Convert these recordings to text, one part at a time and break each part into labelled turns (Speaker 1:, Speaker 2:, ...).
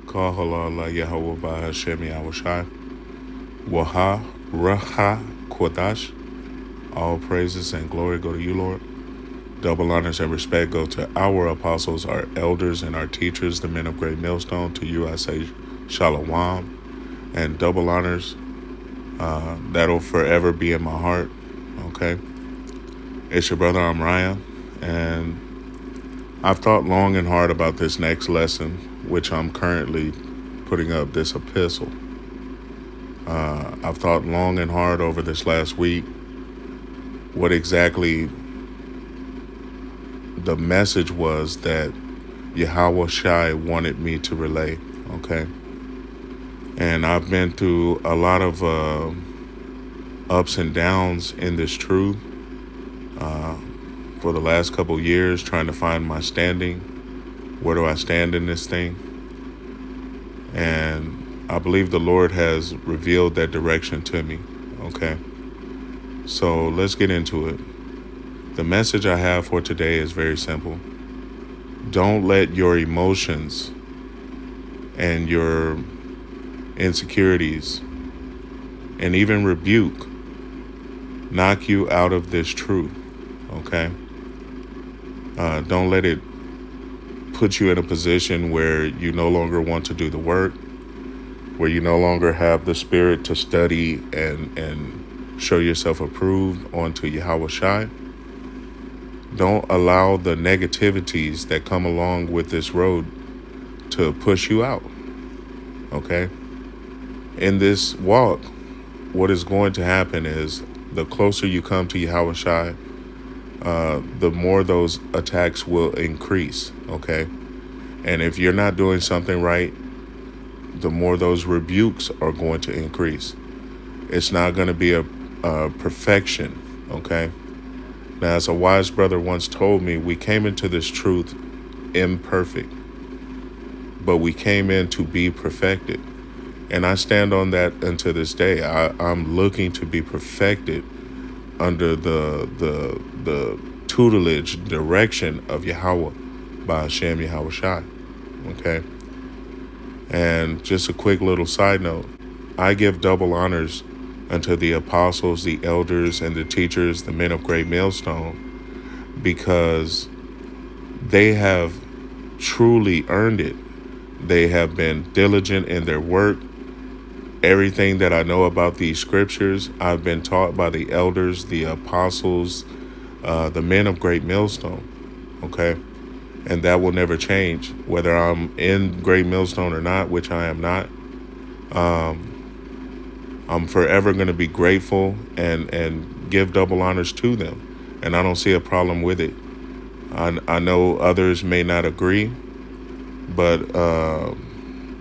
Speaker 1: Kahalala Yahweh Bahashem Yahushai. Waha Raha Kodash. All praises and glory go to you, Lord. Double honors and respect go to our apostles, our elders, and our teachers, the men of Great Millstone. To you I say Shalom. And double honors, that'll forever be in my heart. Okay? It's your brother Amraya, and I've thought long and hard about this next lesson, which I'm currently putting up this epistle. I've thought long and hard over this last week what exactly the message was that Yahweh Shai wanted me to relay, okay? And I've been through a lot of ups and downs in this truth for the last couple of years, trying to find my standing. Where do I stand in this thing? And I believe the Lord has revealed that direction to me, okay? So let's get into it. The message I have for today is very simple. Don't let your emotions and your insecurities and even rebuke knock you out of this truth, okay? Don't let it put you in a position where you no longer want to do the work, where you no longer have the spirit to study and show yourself approved onto Yahweh Shai. Don't allow the negativities that come along with this road to push you out, okay? In this walk, what is going to happen is the closer you come to Yahweh Shai, the more those attacks will increase, okay? And if you're not doing something right, the more those rebukes are going to increase. It's not going to be a perfection, okay? Now, as a wise brother once told me, we came into this truth imperfect, but we came in to be perfected. And I stand on that until this day. I'm looking to be perfected under the tutelage, direction of Yahweh by Hashem Yahweh Shai, okay? And just a quick little side note, I give double honors unto the apostles, the elders, and the teachers, the men of Great Millstone, because they have truly earned it. They have been diligent in their work. Everything that I know about these scriptures, I've been taught by the elders, the apostles, the men of Great Millstone, okay? And that will never change, whether I'm in Great Millstone or not, which I am not. I'm forever going to be grateful and give double honors to them. And I don't see a problem with it. I know others may not agree, but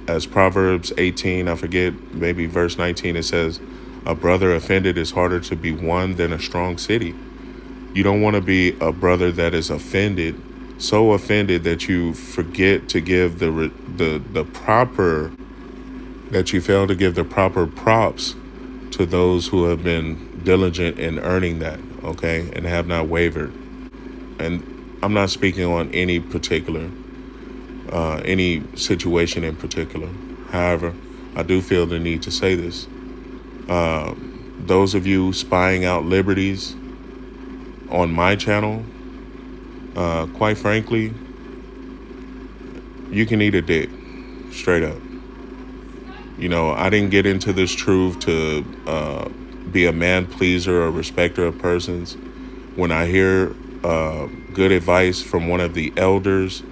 Speaker 1: as Proverbs 18, I forget, maybe verse 19, it says, a brother offended is harder to be won than a strong city. You don't want to be a brother that is offended, so offended that you forget to give the proper, that you fail to give the proper props to those who have been diligent in earning that, okay, and have not wavered. And I'm not speaking on any particular, any situation in particular. However, I do feel the need to say this. Those of you spying out liberties on my channel, quite frankly, you can eat a dick, straight up. You know, I didn't get into this truth to be a man pleaser or respecter of persons. When I hear good advice from one of the elders,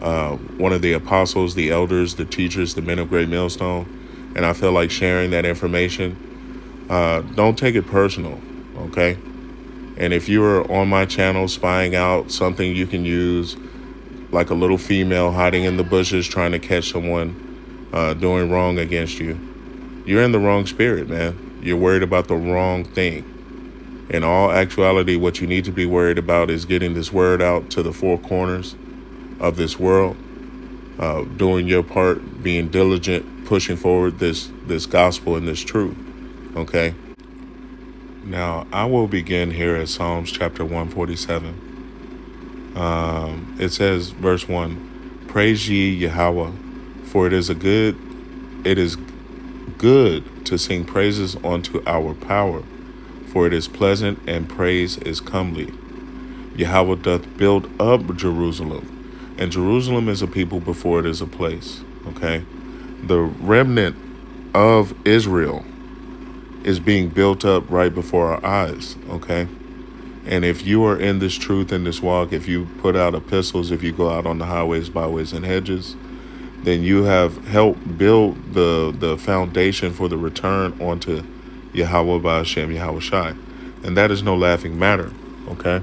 Speaker 1: one of the apostles, the elders, the teachers, the men of Great Millstone, and I feel like sharing that information, don't take it personal, okay? And if you are on my channel spying out something you can use, like a little female hiding in the bushes trying to catch someone doing wrong against you, you're in the wrong spirit, man. You're worried about the wrong thing. In all actuality, what you need to be worried about is getting this word out to the four corners of this world, doing your part, being diligent, pushing forward this gospel and this truth, okay? Now, I will begin here at Psalms chapter 147. It says, verse 1, praise ye Yahweh, For it is good to sing praises unto our power, for it is pleasant and praise is comely. Yahweh doth build up Jerusalem, and Jerusalem is a people before it is a place. Okay, the remnant of Israel is being built up right before our eyes. Okay, and if you are in this truth, in this walk, if you put out epistles, if you go out on the highways, byways, and hedges, then you have helped build the foundation for the return onto Yahweh Ba'ashem Yahweh Shai. And that is no laughing matter. Okay?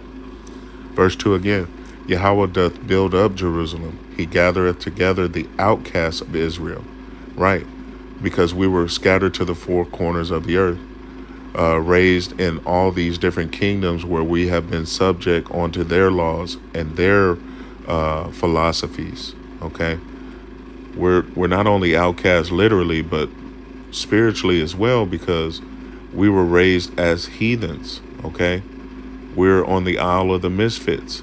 Speaker 1: Verse 2 again. Yahweh doth build up Jerusalem. He gathereth together the outcasts of Israel. Right. Because we were scattered to the four corners of the earth. Raised in all these different kingdoms where we have been subject onto their laws and their philosophies. Okay? We're not only outcasts literally, but spiritually as well, because we were raised as heathens. Okay, we're on the Isle of the Misfits,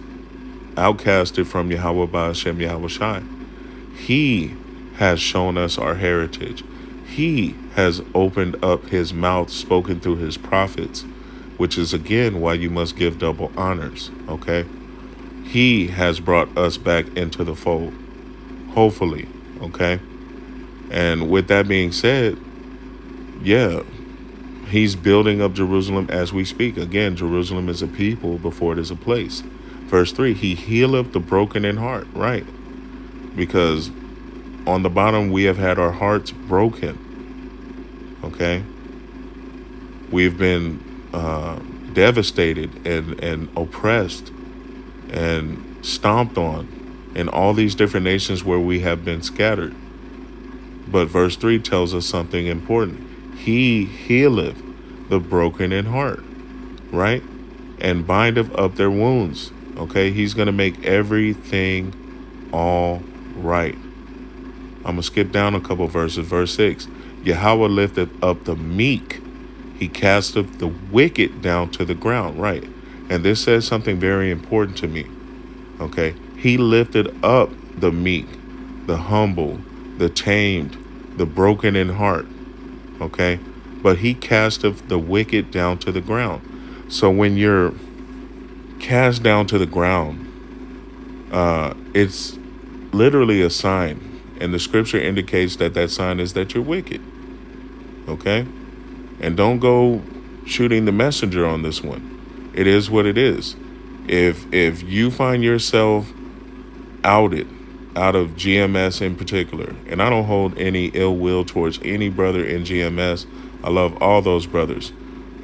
Speaker 1: outcasted from Yahweh Ba'ashem Yahweh Shai. He has shown us our heritage. He has opened up his mouth, spoken through his prophets, which is again why you must give double honors. Okay, he has brought us back into the fold, hopefully. Okay, and with that being said, yeah, he's building up Jerusalem as we speak. Again, Jerusalem is a people before it is a place. Verse 3, he healeth the broken in heart. Right, because on the bottom we have had our hearts broken. Okay, we've been devastated and oppressed and stomped on in all these different nations where we have been scattered. But verse 3 tells us something important. He healeth the broken in heart, right? And bindeth up their wounds. Okay, he's going to make everything all right. I'm going to skip down a couple verses. Verse 6, Yahweh lifteth up the meek. He casteth the wicked down to the ground, right? And this says something very important to me. Okay, he lifted up the meek, the humble, the tamed, the broken in heart. Okay, but he casteth the wicked down to the ground. So when you're cast down to the ground, it's literally a sign. And the scripture indicates that that sign is that you're wicked. Okay, and don't go shooting the messenger on this one. It is what it is. If you find yourself outed out of GMS in particular, and I don't hold any ill will towards any brother in GMS. I love all those brothers,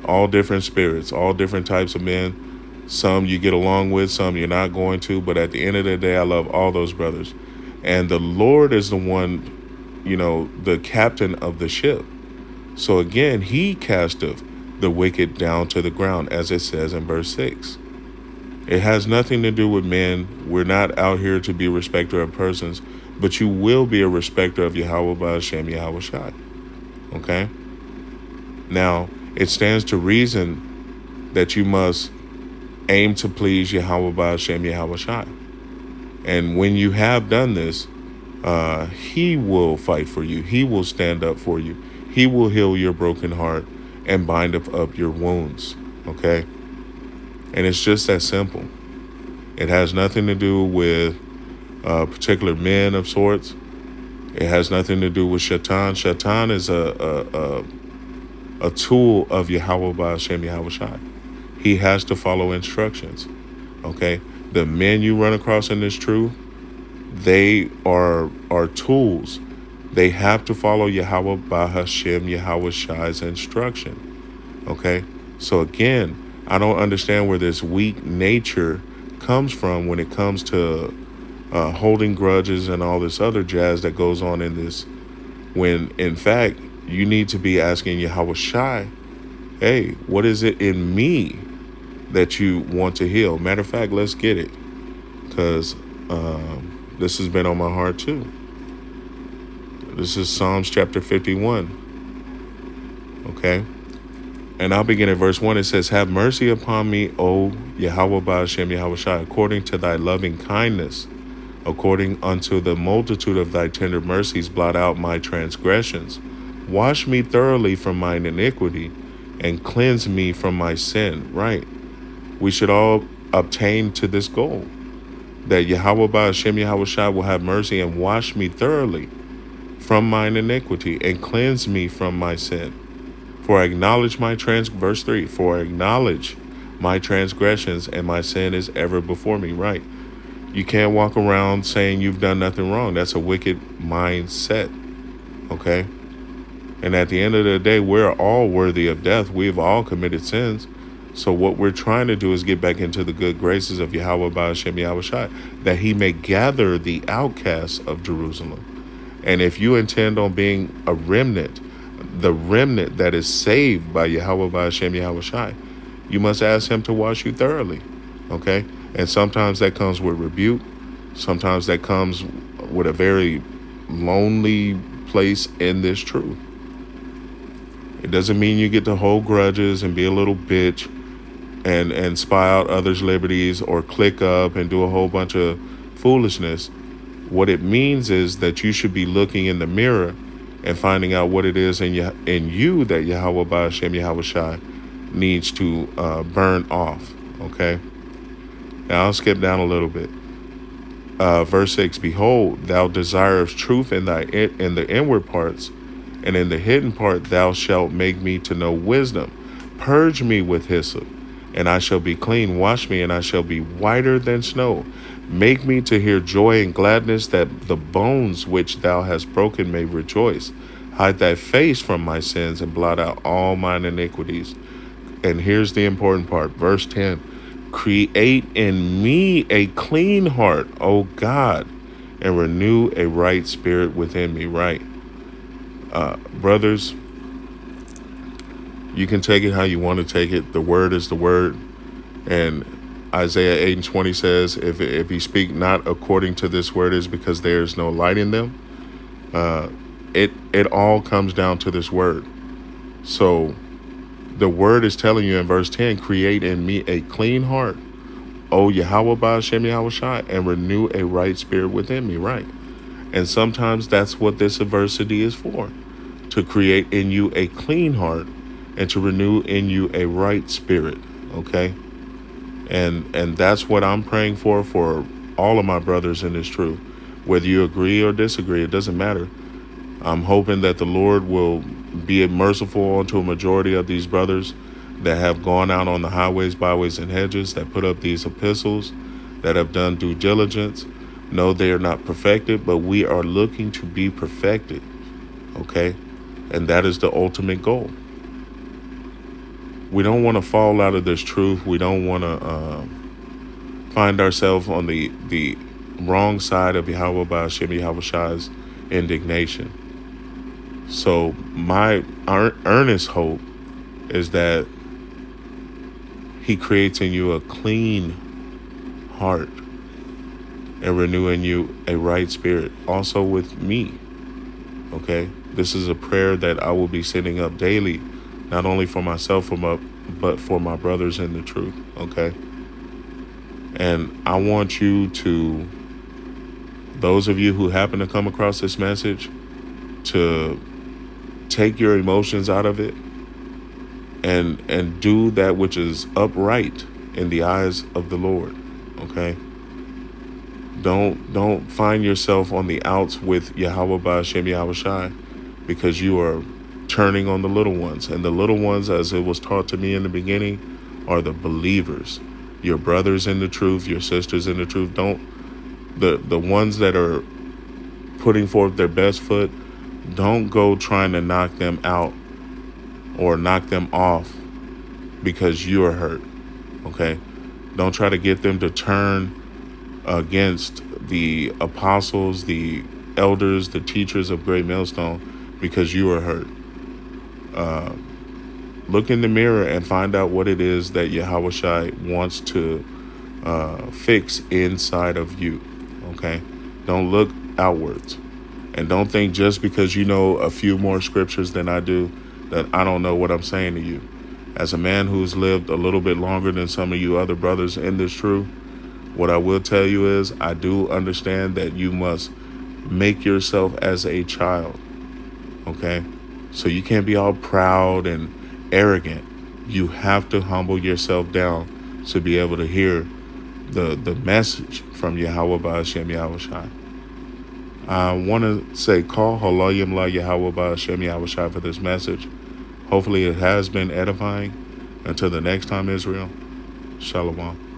Speaker 1: all different spirits, all different types of men. Some you get along with, some you're not going to, but at the end of the day, I love all those brothers. And the Lord is the one, the captain of the ship. So again, he casteth the wicked down to the ground, as it says in verse 6. It has nothing to do with men. We're not out here to be a respecter of persons, but you will be a respecter of Yahweh Ba'ashem Yahweh Shai. Okay? Now, it stands to reason that you must aim to please Yahweh Ba'ashem Yahweh Shai. And when you have done this, he will fight for you. He will stand up for you. He will heal your broken heart and bind up your wounds. Okay? And it's just that simple. It has nothing to do with particular men of sorts. It has nothing to do with Shaitan. Shaitan is a tool of Yahweh Ba'ashem Yahweh Shai. He has to follow instructions. Okay? The men you run across in this truth, they are tools. They have to follow Yahweh Ba'ashem Yahweh Shai's instruction. Okay? So again, I don't understand where this weak nature comes from when it comes to holding grudges and all this other jazz that goes on in this, when in fact you need to be asking Yahweh Shai, hey, what is it in me that you want to heal? Matter of fact, let's get it, because this has been on my heart too. This is Psalms chapter 51. Okay? And I'll begin at verse 1. It says, have mercy upon me, O Yahweh Ba'ashem Yahweh Shai, according to thy loving kindness. According unto the multitude of thy tender mercies, blot out my transgressions. Wash me thoroughly from mine iniquity and cleanse me from my sin. Right. We should all obtain to this goal that Yahweh Ba'ashem Yahweh Shai will have mercy and wash me thoroughly from mine iniquity and cleanse me from my sin. For I acknowledge verse 3, for I acknowledge my transgressions and my sin is ever before me. Right. You can't walk around saying you've done nothing wrong. That's a wicked mindset. Okay. And at the end of the day, we're all worthy of death. We've all committed sins. So what we're trying to do is get back into the good graces of Yahweh Ba'ashem Yahweh Shai, that he may gather the outcasts of Jerusalem. And if you intend on being a remnant, the remnant that is saved by Yahweh Ba'ashem Yahweh Shai, you must ask him to wash you thoroughly. Okay? And sometimes that comes with rebuke. Sometimes that comes with a very lonely place in this truth. It doesn't mean you get to hold grudges and be a little bitch and spy out others' liberties or click up and do a whole bunch of foolishness. What it means is that you should be looking in the mirror and finding out what it is in you that Yahweh Ba'ashem Yahweh Shai needs to burn off. Okay? Now I'll skip down a little bit. Verse 6, behold, thou desirest truth in the inward parts, and in the hidden part thou shalt make me to know wisdom. Purge me with hyssop, and I shall be clean. Wash me, and I shall be whiter than snow. Make me to hear joy and gladness, that the bones which thou hast broken may rejoice. Hide thy face from my sins, and blot out all mine iniquities. And here's the important part, verse 10. Create in me a clean heart, O God, and renew a right spirit within me. Right. Brothers, you can take it how you want to take it. The word is the word. And Isaiah 8:20 says, if you speak not according to this word, is because there is no light in them. It all comes down to this word. So the word is telling you in verse 10, create in me a clean heart, O Yahweh Ba'ashem Yahweh Shai, and renew a right spirit within me. Right. And sometimes that's what this adversity is for, to create in you a clean heart and to renew in you a right spirit. Okay. And that's what I'm praying for all of my brothers in this truth. Whether you agree or disagree, it doesn't matter. I'm hoping that the Lord will be merciful unto a majority of these brothers that have gone out on the highways, byways, and hedges, that put up these epistles, that have done due diligence. No, they are not perfected, but we are looking to be perfected. Okay? And that is the ultimate goal. We don't want to fall out of this truth. We don't want to find ourselves on the wrong side of Yahweh Ba'ashem Yahweh Shai's indignation. So my earnest hope is that he creates in you a clean heart and renew in you a right spirit. Also with me. Okay? This is a prayer that I will be sending up daily, not only for myself, but for my brothers in the truth. Okay? And I want you to, those of you who happen to come across this message, to take your emotions out of it and do that which is upright in the eyes of the Lord. Okay? Don't find yourself on the outs with Yahweh Ba'ashem Yahweh Shai, because you are turning on the little ones. And the little ones, as it was taught to me in the beginning, are the believers. Your brothers in the truth, your sisters in the truth. The ones that are putting forth their best foot, don't go trying to knock them out or knock them off because you are hurt. Okay? Don't try to get them to turn against the apostles, the elders, the teachers of Great Millstone because you are hurt. Look in the mirror and find out what it is that Yahweh Shai wants to fix inside of you. Okay? Don't look outwards. And don't think just because you know a few more scriptures than I do that I don't know what I'm saying to you. As a man who's lived a little bit longer than some of you other brothers in this truth, What I will tell you is I do understand that you must make yourself as a child, okay? So you can't be all proud and arrogant. You have to humble yourself down to be able to hear the message from Yahweh Ba'ashem Yahushai. I want to say, call Halayim La Yahweh Ba'ashem Yahushai for this message. Hopefully it has been edifying. Until the next time, Israel, Shalom.